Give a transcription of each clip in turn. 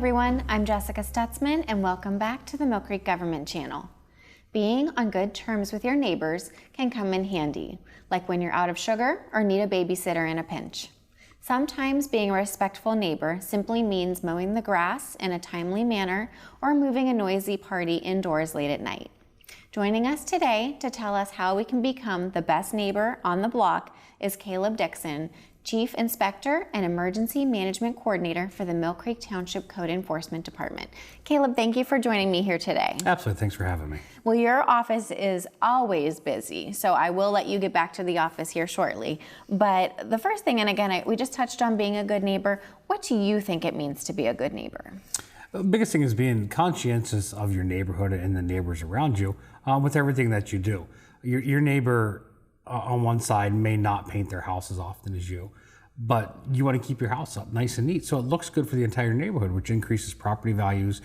everyone, I'm Jessica Stutzman and welcome back to the Millcreek Government Channel. Being on good terms with your neighbors can come in handy, like when you're out of sugar or need a babysitter in a pinch. Sometimes being a respectful neighbor simply means mowing the grass in a timely manner or moving a noisy party indoors late at night. Joining us today to tell us how we can become the best neighbor on the block is Caleb Dixon, Chief Inspector and Emergency Management Coordinator for the Millcreek Township Code Enforcement Department. Caleb, thank you for joining me here today. Absolutely, thanks for having me. Well, your office is always busy, so I will let you get back to the office here shortly. But the first thing, and again, we just touched on being a good neighbor. What do you think it means to be a good neighbor? The biggest thing is being conscientious of your neighborhood and the neighbors around you with everything that you do. Your neighbor on one side may not paint their house as often as you, but you want to keep your house up nice and neat so it looks good for the entire neighborhood, which increases property values.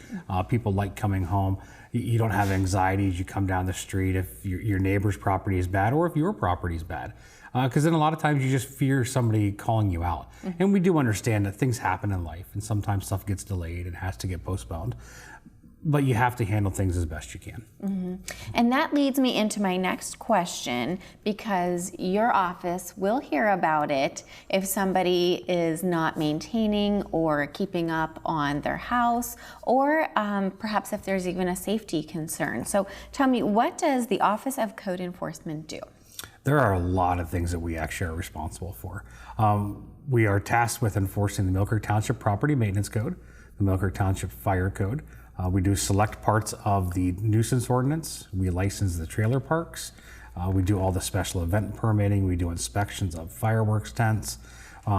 People like coming home. You don't have anxiety as you come down the street if your neighbor's property is bad or if your property is bad. Because then a lot of times you just fear somebody calling you out. And we do understand that things happen in life and sometimes stuff gets delayed and has to get postponed. But you have to handle things as best you can. And that leads me into my next question, because your office will hear about it if somebody is not maintaining or keeping up on their house, or perhaps if there's even a safety concern. So tell me, what does the Office of Code Enforcement do? There are a lot of things that we actually are responsible for. We are tasked with enforcing the Millcreek Township Property Maintenance Code, the Millcreek Township Fire Code. We do select parts of the nuisance ordinance. We license the trailer parks. We do all the special event permitting. We do inspections of fireworks tents.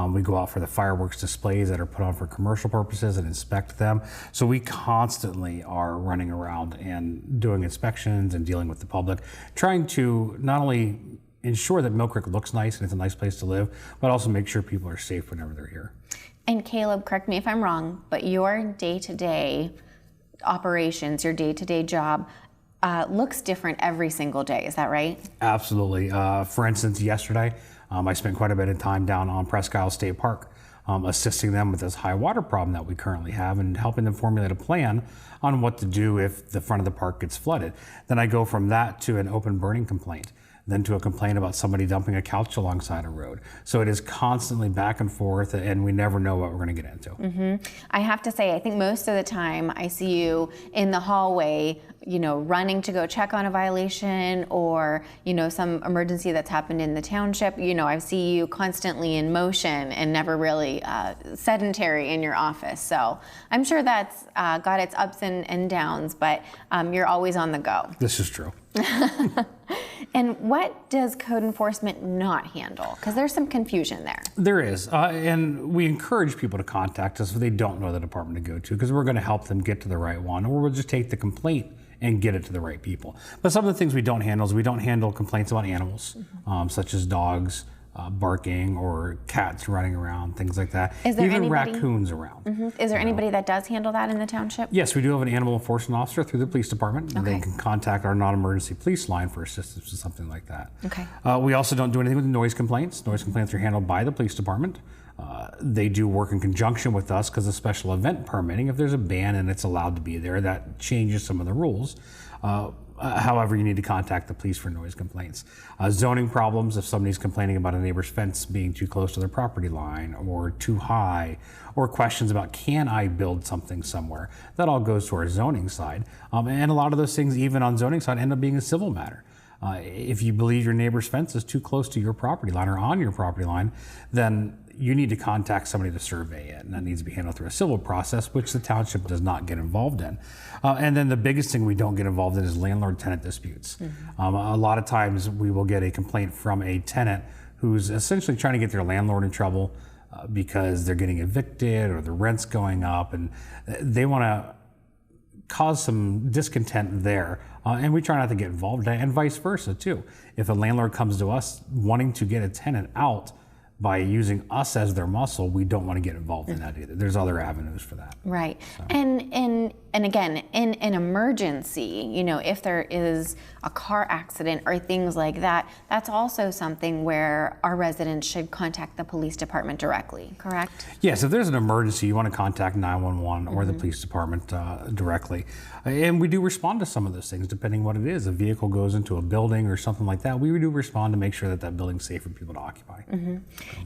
We go out for the fireworks displays that are put on for commercial purposes and inspect them. So we constantly are running around and doing inspections and dealing with the public, trying to not only ensure that Millcreek looks nice and it's a nice place to live, but also make sure people are safe whenever they're here. And Caleb, correct me if I'm wrong, but your day-to-day operations, your day-to-day job looks different every single day. Is that right? Absolutely. For instance, yesterday, I spent quite a bit of time down on Presque Isle State Park, assisting them with this high water problem that we currently have and helping them formulate a plan on what to do if the front of the park gets flooded. Then I go from that to an open burning complaint, then to a complaint about somebody dumping a couch alongside a road. So it is constantly back and forth, and we never know what we're going to get into. I have to say, I think most of the time I see you in the hallway, running to go check on a violation or, some emergency that's happened in the township. I see you constantly in motion and never really sedentary in your office. So I'm sure that's got its ups and downs, but you're always on the go. This is true. And what does code enforcement not handle? Because there's some confusion there. There is, and we encourage people to contact us if they don't know the department to go to, because we're going to help them get to the right one, or we'll just take the complaint and get it to the right people. But some of the things we don't handle is we don't handle complaints about animals, such as dogs barking or cats running around, things like that. Even raccoons around. Is there anybody that does handle that in the township? Yes, we do have an animal enforcement officer through the police department. Okay. They can contact our non-emergency police line for assistance with something like that. Okay. We also don't do anything with noise complaints. Noise complaints are handled by the police department. They do work in conjunction with us because of special event permitting. If there's a ban and it's allowed to be there, that changes some of the rules. However, you need to contact the police for noise complaints. Zoning problems, if somebody's complaining about a neighbor's fence being too close to their property line or too high, or questions about can I build something somewhere, that all goes to our zoning side. And a lot of those things, even on zoning side, end up being a civil matter. If you believe your neighbor's fence is too close to your property line or on your property line, then you need to contact somebody to survey it, and that needs to be handled through a civil process, which the township does not get involved in. And then the biggest thing we don't get involved in is landlord-tenant disputes. A lot of times we will get a complaint from a tenant who's essentially trying to get their landlord in trouble because they're getting evicted or the rent's going up, and they want to cause some discontent there. And we try not to get involved, and vice versa too. If a landlord comes to us wanting to get a tenant out by using us as their muscle, we don't want to get involved in that either. There's other avenues for that. Right. So. And and again, in an emergency, if there is a car accident or things like that, that's also something where our residents should contact the police department directly, correct? Yes, if there's an emergency, you want to contact 911 or the police department directly. And we do respond to some of those things, depending what it is. A vehicle goes into a building or something like that, we do respond to make sure that that building's safe for people to occupy.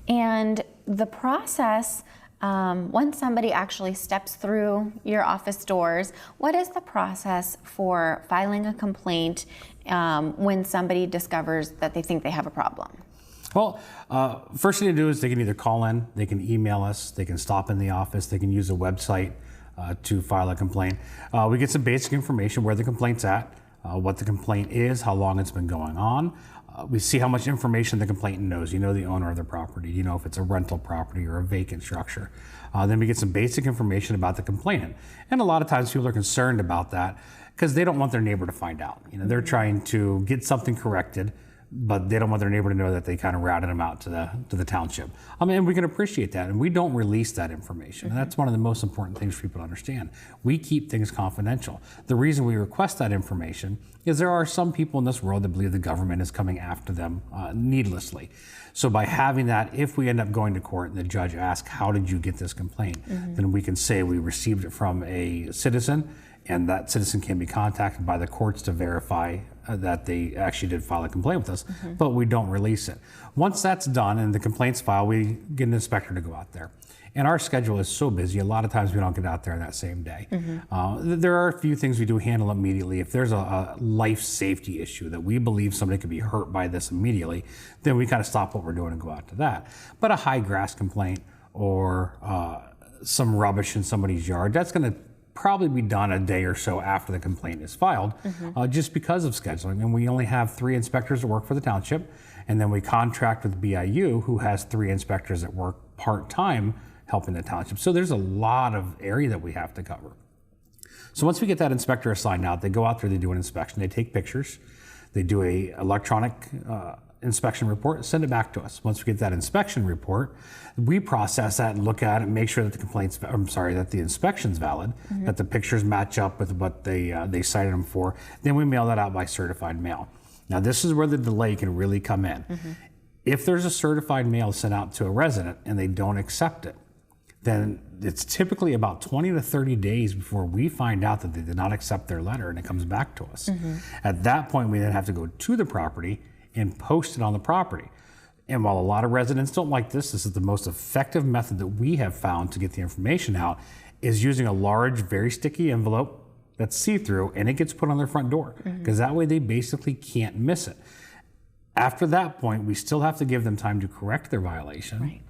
And the process, once somebody actually steps through your office doors, what is the process for filing a complaint when somebody discovers that they think they have a problem? Well, first thing to do is they can either call in, they can email us, they can stop in the office, they can use a website to file a complaint. We get some basic information where the complaint's at, what the complaint is, how long it's been going on. We see how much information the complainant knows. You know the owner of the property. You know if it's a rental property or a vacant structure. Then we get some basic information about the complainant. And a lot of times people are concerned about that because they don't want their neighbor to find out. They're trying to get something corrected, but they don't want their neighbor to know that they kind of routed them out to the township. And we can appreciate that, and we don't release that information. And that's one of the most important things for people to understand. We keep things confidential. The reason we request that information is there are some people in this world that believe the government is coming after them needlessly. So by having that, if we end up going to court and the judge asks, how did you get this complaint? Then we can say we received it from a citizen, and that citizen can be contacted by the courts to verify that they actually did file a complaint with us, but we don't release it. Once that's done and the complaint's filed, we get an inspector to go out there. And our schedule is so busy, a lot of times we don't get out there that same day. There are a few things we do handle immediately. If there's a life safety issue that we believe somebody could be hurt by this immediately, then we kind of stop what we're doing and go out to that. But a high grass complaint or some rubbish in somebody's yard, that's going to probably be done a day or so after the complaint is filed, just because of scheduling. And we only have 3 inspectors that work for the township, and then we contract with BIU, who has 3 inspectors that work part-time helping the township. So there's a lot of area that we have to cover. So once we get that inspector assigned out, they go out there, they do an inspection, they take pictures, they do a electronic inspection report, send it back to us. Once we get that inspection report, we process that and look at it and make sure that that the inspection's valid, that the pictures match up with what they cited them for. Then we mail that out by certified mail. Now this is where the delay can really come in. If there's a certified mail sent out to a resident and they don't accept it, then it's typically about 20 to 30 days before we find out that they did not accept their letter and it comes back to us. At that point, we then have to go to the property and post it on the property. And while a lot of residents don't like this is the most effective method that we have found to get the information out, is using a large, very sticky envelope that's see-through, and it gets put on their front door, because that way they basically can't miss it. After that point, we still have to give them time to correct their violation.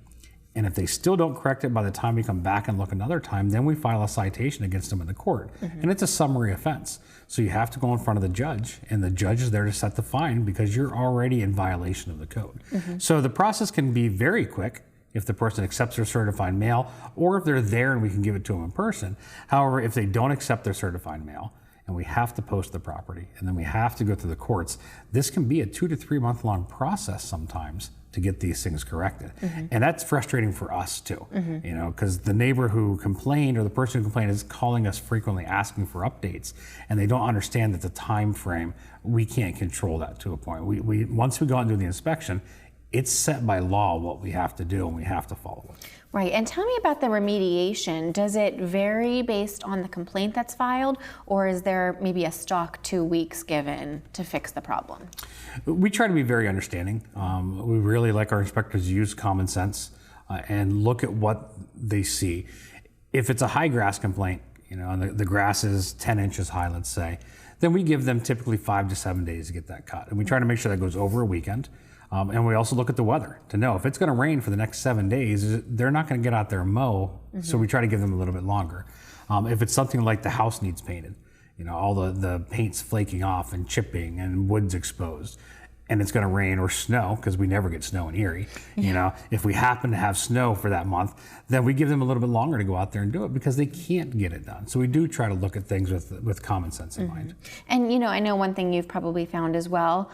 And if they still don't correct it by the time we come back and look another time, then we file a citation against them in the court. And it's a summary offense. So you have to go in front of the judge, and the judge is there to set the fine because you're already in violation of the code. So the process can be very quick if the person accepts their certified mail, or if they're there and we can give it to them in person. However, if they don't accept their certified mail, and we have to post the property, and then we have to go through the courts, this can be a 2 to 3 month long process sometimes to get these things corrected. And that's frustrating for us too, because the neighbor who complained or the person who complained is calling us frequently asking for updates, and they don't understand that the time frame, we can't control that to a point. We once we go out and do the inspection, it's set by law what we have to do, and we have to follow it. Right, and tell me about the remediation. Does it vary based on the complaint that's filed, or is there maybe a stock 2 weeks given to fix the problem? We try to be very understanding. We really like our inspectors to use common sense and look at what they see. If it's a high grass complaint, and the grass is 10 inches high, let's say, then we give them typically 5 to 7 days to get that cut. And we try to make sure that goes over a weekend. And we also look at the weather to know if it's going to rain for the next 7 days, they're not going to get out there and mow. So we try to give them a little bit longer. If it's something like the house needs painted, all the paint's flaking off and chipping and wood's exposed, and it's going to rain or snow, because we never get snow in Erie. You know, if we happen to have snow for that month, then we give them a little bit longer to go out there and do it, because they can't get it done. So we do try to look at things with common sense in mind. And you know, I know one thing you've probably found as well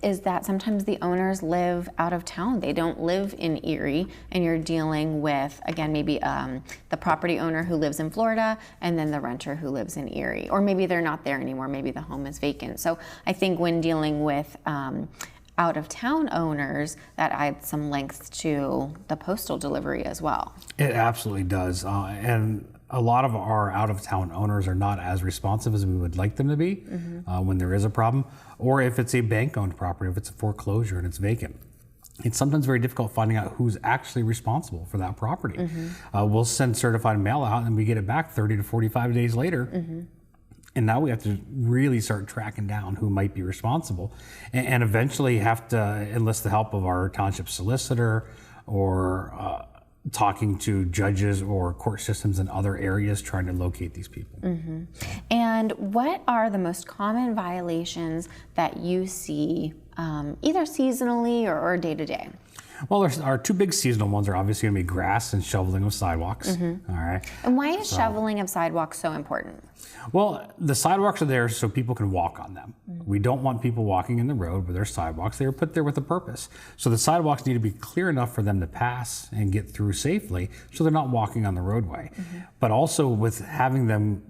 is that sometimes the owners live out of town. They don't live in Erie, and you're dealing with, again, maybe the property owner who lives in Florida and then the renter who lives in Erie, or maybe they're not there anymore. Maybe the home is vacant. So I think when dealing with out-of-town owners, that adds some length to the postal delivery as well. It absolutely does. And a lot of our out-of-town owners are not as responsive as we would like them to be when there is a problem, or if it's a bank-owned property, if it's a foreclosure and it's vacant. It's sometimes very difficult finding out who's actually responsible for that property. We'll send certified mail out and we get it back 30 to 45 days later. And now we have to really start tracking down who might be responsible, and eventually have to enlist the help of our township solicitor, or talking to judges or court systems in other areas trying to locate these people. And what are the most common violations that you see either seasonally or day to day? Well, our two big seasonal ones are obviously going to be grass and shoveling of sidewalks. All right. And why is shoveling of sidewalks so important? Well, the sidewalks are there so people can walk on them. We don't want people walking in the road with their sidewalks. They were put there with a purpose. So the sidewalks need to be clear enough for them to pass and get through safely, so they're not walking on the roadway. But also with having them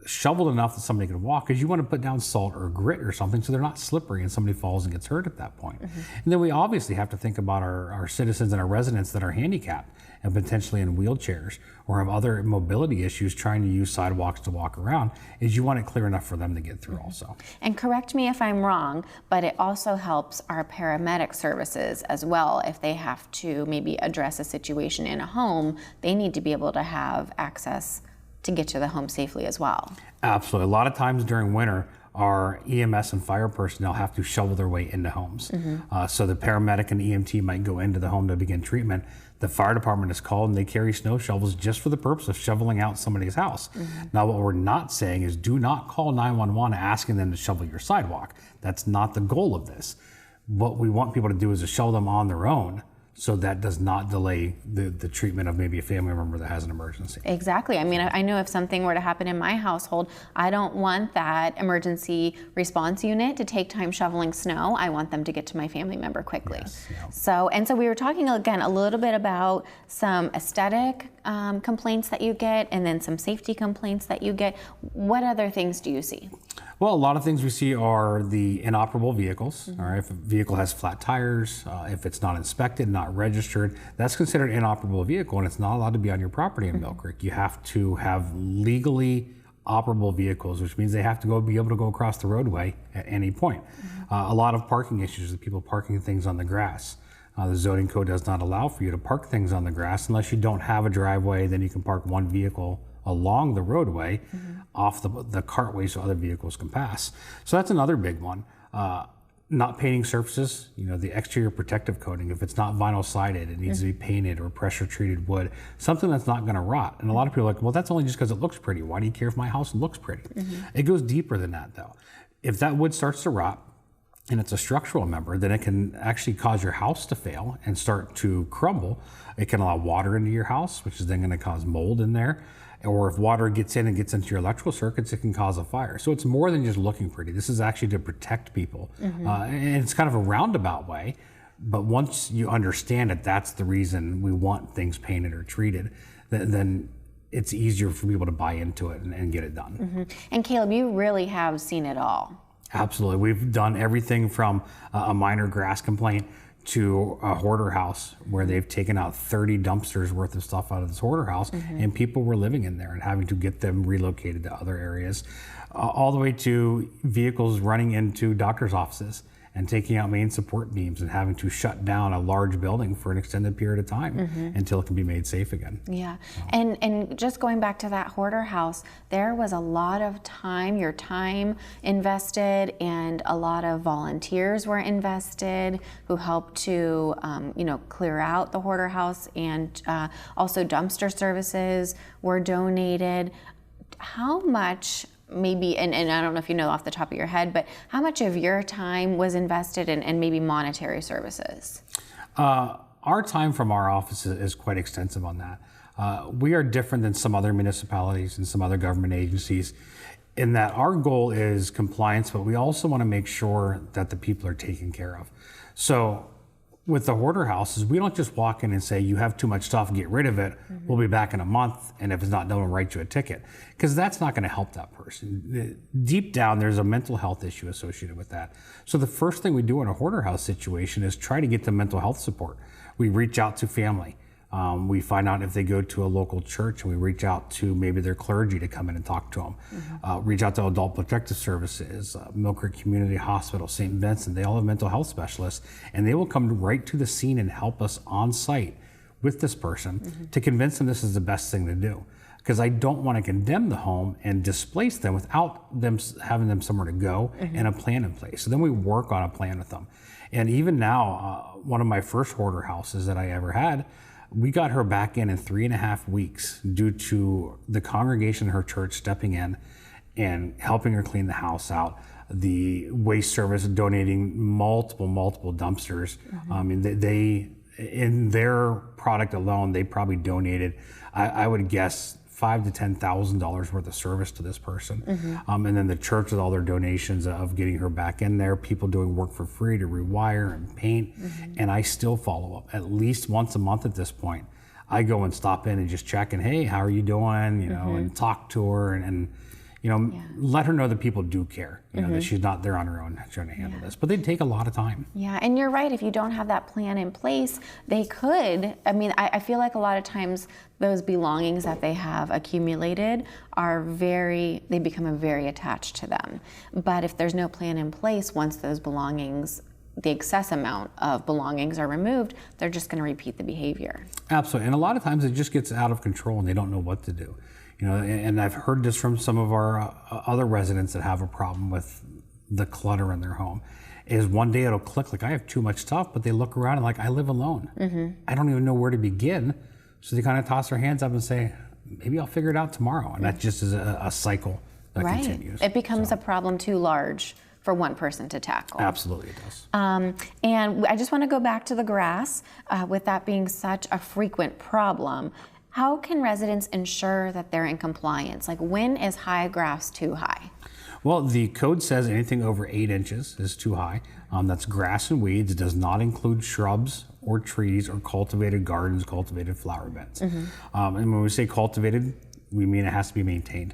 shoveled enough that somebody can walk, because you want to put down salt or grit or something so they're not slippery and somebody falls and gets hurt at that point. And then we obviously have to think about our citizens and our residents that are handicapped and potentially in wheelchairs or have other mobility issues trying to use sidewalks to walk around, is you want it clear enough for them to get through also. And correct me if I'm wrong, but it also helps our paramedic services as well. If they have to maybe address a situation in a home, they need to be able to have access to get to the home safely as well. Absolutely. A lot of times during winter, our EMS and fire personnel have to shovel their way into homes. So the paramedic and EMT might go into the home to begin treatment. The fire department is called and they carry snow shovels just for the purpose of shoveling out somebody's house. Now, what we're not saying is do not call 911 asking them to shovel your sidewalk. That's not the goal of this. What we want people to do is to shovel them on their own, so that does not delay the treatment of maybe a family member that has an emergency. Exactly. I mean, I know if something were to happen in my household, I don't want that emergency response unit to take time shoveling snow. I want them to get to my family member quickly. Yes, yeah. So we were talking again a little bit about some aesthetic complaints that you get, and then some safety complaints that you get. What other things do you see? Well, a lot of things we see are the inoperable vehicles. All right, if a vehicle has flat tires, if it's not inspected, not registered, that's considered an inoperable vehicle, and it's not allowed to be on your property in Millcreek. You have to have legally operable vehicles, which means they have to be able to go across the roadway at any point. A lot of parking issues with people parking things on the grass. The zoning code does not allow for you to park things on the grass unless you don't have a driveway. Then you can park one vehicle along the roadway off the cartway so other vehicles can pass. So that's another big one. Not painting surfaces, the exterior protective coating. If it's not vinyl sided, it needs to be painted, or pressure treated wood, something that's not going to rot. And a lot of people are like, well, that's only just because it looks pretty. Why do you care if my house looks pretty? It goes deeper than that, though. If that wood starts to rot and it's a structural member, then it can actually cause your house to fail and start to crumble. It can allow water into your house, which is then going to cause mold in there. Or if water gets in and gets into your electrical circuits, it can cause a fire. So it's more than just looking pretty. This is actually to protect people. And it's kind of a roundabout way, but once you understand it, that's the reason we want things painted or treated, then it's easier for people to buy into it and get it done. And Caleb, you really have seen it all. Absolutely. We've done everything from a minor grass complaint to a hoarder house where they've taken out 30 dumpsters worth of stuff out of this hoarder house, and people were living in there and having to get them relocated to other areas, all the way to vehicles running into doctor's offices and taking out main support beams and having to shut down a large building for an extended period of time until it can be made safe again. Yeah, and just going back to that hoarder house, there was a lot of time, your time invested, and a lot of volunteers were invested who helped to clear out the hoarder house, and also dumpster services were donated. How much maybe, and I don't know if you know off the top of your head, but how much of your time was invested in maybe monetary services? Our time from our office is quite extensive on that. We are different than some other municipalities and some other government agencies in that our goal is compliance, but we also want to make sure that the people are taken care of. So with the Hoarder Houses, we don't just walk in and say, you have too much stuff, get rid of it. We'll be back in a month, and if it's not done, we'll write you a ticket. Because that's not going to help that person. Deep down, there's a mental health issue associated with that. So the first thing we do in a Hoarder House situation is try to get them mental health support. We reach out to family. We find out if they go to a local church, and we reach out to maybe their clergy to come in and talk to them. Reach out to Adult Protective Services, Millcreek Community Hospital, St. Vincent. They all have mental health specialists, and they will come right to the scene and help us on site with this person to convince them this is the best thing to do. Because I don't want to condemn the home and displace them without them having them somewhere to go and a plan in place. So then we work on a plan with them. And even now, one of my first hoarder houses that I ever had, we got her back in 3.5 weeks due to the congregation in her church stepping in and helping her clean the house out. The waste service donating multiple dumpsters. I mean, they in their product alone, they probably donated, I would guess, $5,000 to $10,000 worth of service to this person. And then the church with all their donations of getting her back in there, people doing work for free to rewire and paint. And I still follow up at least once a month at this point. I go and stop in and just check and, hey, how are you doing? You know, and talk to her and you know, let her know that people do care, you know, that she's not there on her own trying to handle this. But they take a lot of time. Yeah, and you're right. If you don't have that plan in place, they could, I mean, I feel like a lot of times those belongings that they have accumulated are they become very attached to them. But if there's no plan in place, once those belongings, the excess amount of belongings are removed, they're just going to repeat the behavior. Absolutely. And a lot of times it just gets out of control and they don't know what to do. You know, and I've heard this from some of our other residents that have a problem with the clutter in their home. Is one day it'll click like I have too much stuff, but they look around and like I live alone. I don't even know where to begin. So they kind of toss their hands up and say, maybe I'll figure it out tomorrow. And that just is a cycle that continues. It becomes a problem too large for one person to tackle. Absolutely it does. And I just want to go back to the grass. With that being such a frequent problem, how can residents ensure that they're in compliance? Like, when is high grass too high? Well, the code says anything over 8 inches is too high. That's grass and weeds. It does not include shrubs or trees or cultivated gardens, cultivated flower beds. And when we say cultivated, we mean it has to be maintained.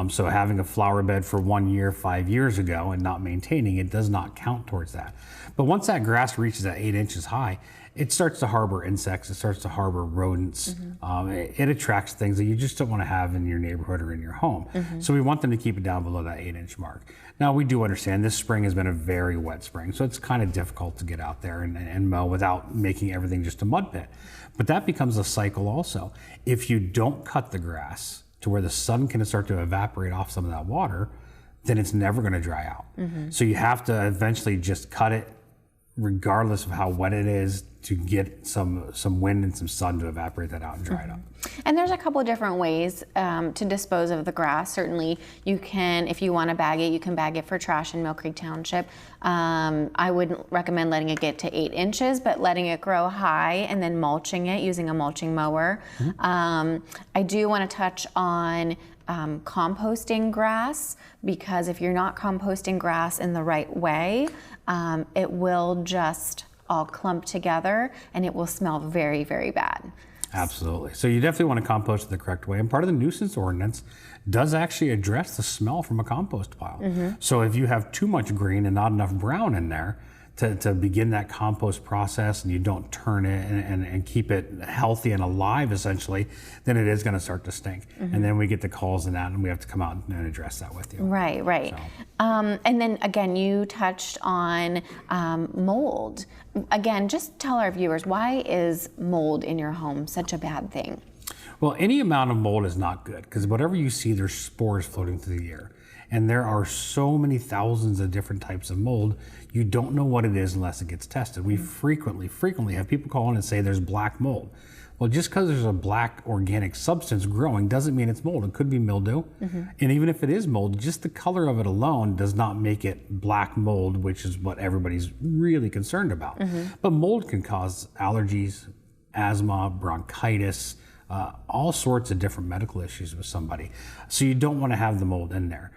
So having a flower bed for 1 year, 5 years ago and not maintaining it does not count towards that. But once that grass reaches that 8 inches high, it starts to harbor insects, it starts to harbor rodents. It attracts things that you just don't want to have in your neighborhood or in your home. So we want them to keep it down below that 8-inch mark. Now we do understand this spring has been a very wet spring, so it's kind of difficult to get out there and mow without making everything just a mud pit. But that becomes a cycle also. If you don't cut the grass to where the sun can start to evaporate off some of that water, then it's never going to dry out. So you have to eventually just cut it regardless of how wet it is to get some wind and some sun to evaporate that out and dry it up. And there's a couple of different ways to dispose of the grass. Certainly you can, if you want to bag it, you can bag it for trash in Millcreek Township. I wouldn't recommend letting it get to 8 inches, but letting it grow high and then mulching it using a mulching mower. I do want to touch on composting grass, because if you're not composting grass in the right way, it will just all clump together and it will smell very, very bad. Absolutely. So you definitely want to compost it the correct way. And part of the nuisance ordinance does actually address the smell from a compost pile. So if you have too much green and not enough brown in there to begin that compost process, and you don't turn it and keep it healthy and alive essentially, then it is going to start to stink. And then we get the calls on that and we have to come out and address that with you. Right. So. And then again, you touched on mold. Again, just tell our viewers, why is mold in your home such a bad thing? Well, any amount of mold is not good, because whatever you see, there's spores floating through the air. And there are so many thousands of different types of mold, you don't know what it is unless it gets tested. We frequently have people call in and say there's black mold. Well, just because there's a black organic substance growing doesn't mean it's mold. It could be mildew. And even if it is mold, just the color of it alone does not make it black mold, which is what everybody's really concerned about. But mold can cause allergies, asthma, bronchitis, all sorts of different medical issues with somebody. So you don't want to have the mold in there.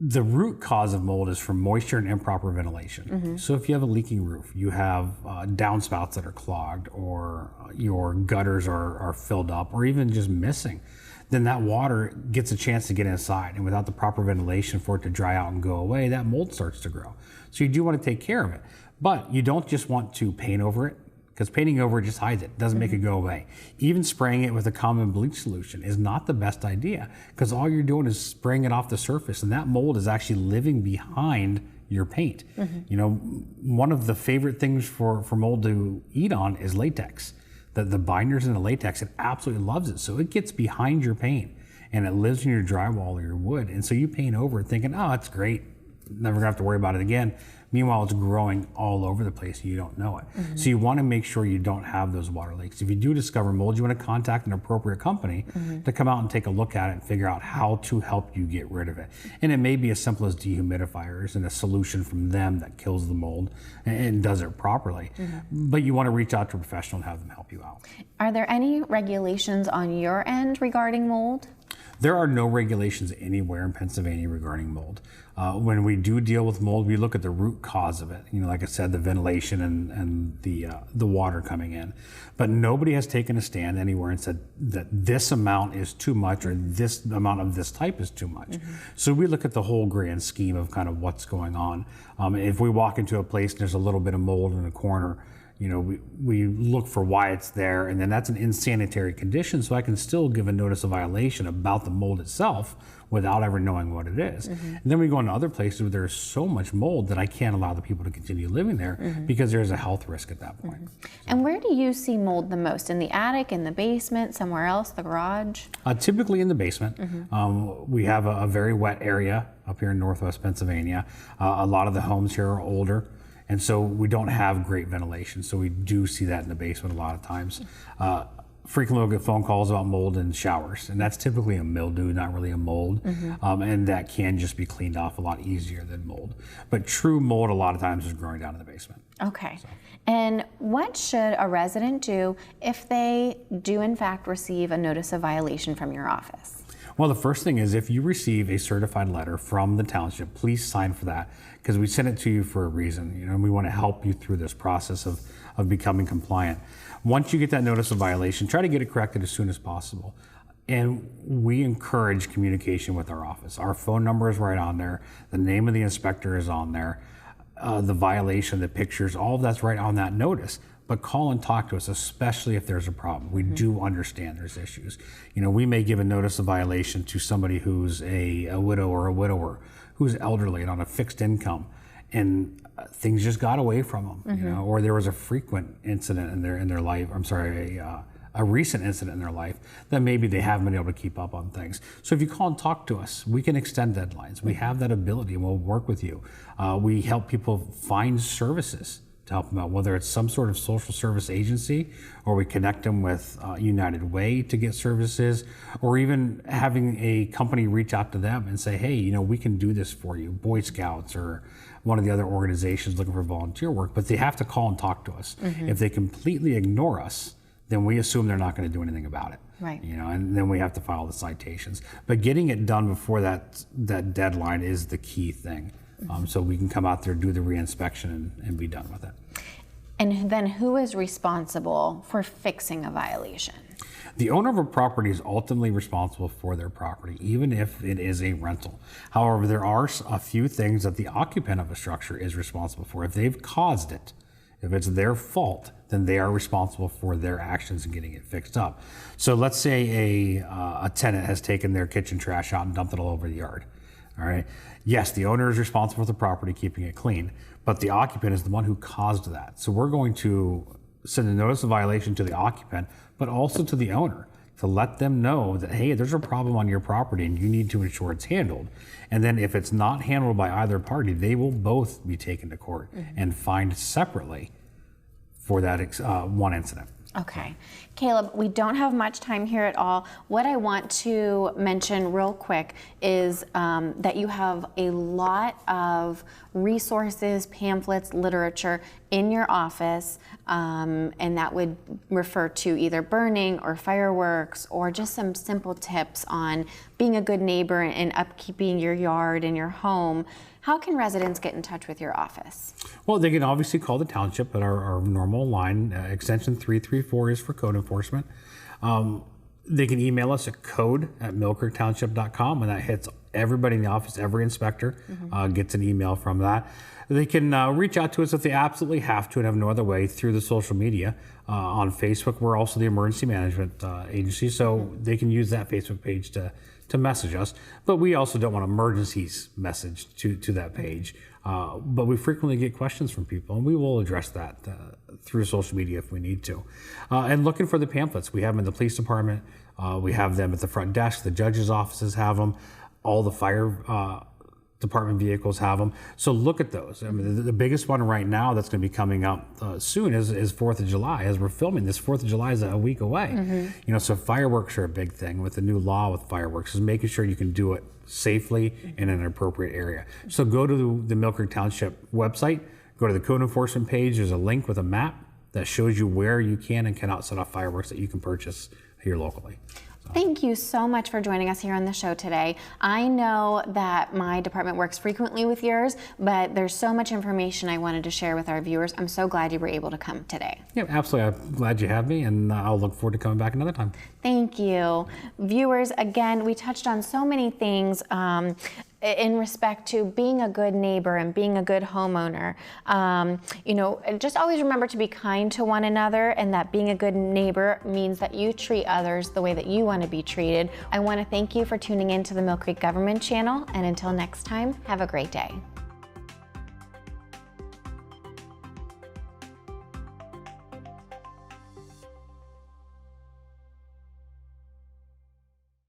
The root cause of mold is from moisture and improper ventilation. So if you have a leaking roof, you have downspouts that are clogged, or your gutters are filled up, or even just missing, then that water gets a chance to get inside. And without the proper ventilation for it to dry out and go away, that mold starts to grow. So you do want to take care of it. But you don't just want to paint over it, because painting over it just hides it, doesn't make it go away. Even spraying it with a common bleach solution is not the best idea, because all you're doing is spraying it off the surface, and that mold is actually living behind your paint. You know, one of the favorite things for mold to eat on is latex. The binders in the latex, it absolutely loves it. So it gets behind your paint and it lives in your drywall or your wood. And so you paint over it thinking, oh, it's great, never gonna have to worry about it again. Meanwhile, it's growing all over the place and you don't know it. So you want to make sure you don't have those water leaks. If you do discover mold, you want to contact an appropriate company to come out and take a look at it and figure out how to help you get rid of it. And it may be as simple as dehumidifiers and a solution from them that kills the mold and does it properly. But you want to reach out to a professional and have them help you out. Are there any regulations on your end regarding mold? There are no regulations anywhere in Pennsylvania regarding mold. When we do deal with mold, we look at the root cause of it. You know, like I said, the ventilation and the water coming in. But nobody has taken a stand anywhere and said that this amount is too much or this amount of this type is too much. So we look at the whole grand scheme of kind of what's going on. If we walk into a place and there's a little bit of mold in a corner, you know, we look for why it's there, and then that's an insanitary condition, so I can still give a notice of violation about the mold itself without ever knowing what it is. And then we go into other places where there's so much mold that I can't allow the people to continue living there because there's a health risk at that point. And where do you see mold the most? In the attic, in the basement, somewhere else, the garage? Typically in the basement. We have a very wet area up here in Northwest Pennsylvania. A lot of the homes here are older, and so we don't have great ventilation. So we do see that in the basement a lot of times. Frequently we'll get phone calls about mold in showers, and that's typically a mildew, not really a mold. And that can just be cleaned off a lot easier than mold. But true mold a lot of times is growing down in the basement. Okay. So. And what should a resident do if they do in fact receive a notice of violation from your office? Well, the first thing is if you receive a certified letter from the township, please sign for that, because we sent it to you for a reason. You know, and we want to help you through this process of becoming compliant. Once you get that notice of violation, try to get it corrected as soon as possible. And we encourage communication with our office. Our phone number is right on there. The name of the inspector is on there. The violation, the pictures, all of that's right on that notice. But call and talk to us, especially if there's a problem. We do understand there's issues. You know, we may give a notice of violation to somebody who's a widow or a widower who's elderly and on a fixed income, and things just got away from them. You know, or there was a frequent incident in their life. I'm sorry, a recent incident in their life that maybe they haven't been able to keep up on things. So if you call and talk to us, we can extend deadlines. We have that ability, and we'll work with you. We help people find services to help them out, whether it's some sort of social service agency, or we connect them with United Way to get services, or even having a company reach out to them and say, hey, you know, we can do this for you, Boy Scouts or one of the other organizations looking for volunteer work, but they have to call and talk to us. If they completely ignore us, then we assume they're not going to do anything about it. Right. You know, and then we have to file the citations. But getting it done before that deadline is the key thing. So we can come out there, do the re-inspection, and be done with it. And then who is responsible for fixing a violation? The owner of a property is ultimately responsible for their property, even if it is a rental. However, there are a few things that the occupant of a structure is responsible for. If they've caused it, if it's their fault, then they are responsible for their actions in getting it fixed up. So let's say a tenant has taken their kitchen trash out and dumped it all over the yard. All right. Yes, the owner is responsible for the property, keeping it clean, but the occupant is the one who caused that. So we're going to send a notice of violation to the occupant, but also to the owner, to let them know that, hey, there's a problem on your property and you need to ensure it's handled. And then if it's not handled by either party, they will both be taken to court and fined separately for that one incident. Okay. Caleb, we don't have much time here at all. What I want to mention real quick is that you have a lot of resources, pamphlets, literature in your office, and that would refer to either burning or fireworks or just some simple tips on being a good neighbor and upkeeping your yard and your home. How can residents get in touch with your office? Well, they can obviously call the township at our normal line. Extension 334 is for code enforcement. They can email us at code@millcreektownship.com, and that hits everybody in the office. Every inspector gets an email from that. They can reach out to us if they absolutely have to and have no other way through the social media. On Facebook, we're also the emergency management agency, so they can use that Facebook page to message us. But we also don't want emergencies messaged to that page. But we frequently get questions from people, and we will address that through social media if we need to. And looking for the pamphlets. We have them in the police department. We have them at the front desk. The judges' offices have them. All the fire department vehicles have them. So look at those. I mean, the biggest one right now that's going to be coming up soon is 4th of July. As we're filming this, 4th of July is a week away. You know, so fireworks are a big thing with the new law with fireworks, is making sure you can do it safely in an appropriate area. So go to the Millcreek Township website, go to the code enforcement page. There's a link with a map that shows you where you can and cannot set off fireworks that you can purchase here locally. Thank you so much for joining us here on the show today. I know that my department works frequently with yours, but there's so much information I wanted to share with our viewers. I'm so glad you were able to come today. Yeah, absolutely. I'm glad you have me, and I'll look forward to coming back another time. Thank you. Viewers, again, we touched on so many things in respect to being a good neighbor and being a good homeowner. You know, just always remember to be kind to one another, and that being a good neighbor means that you treat others the way that you want to be treated. I want to thank you for tuning in to the Millcreek Government Channel, and until next time, have a great day.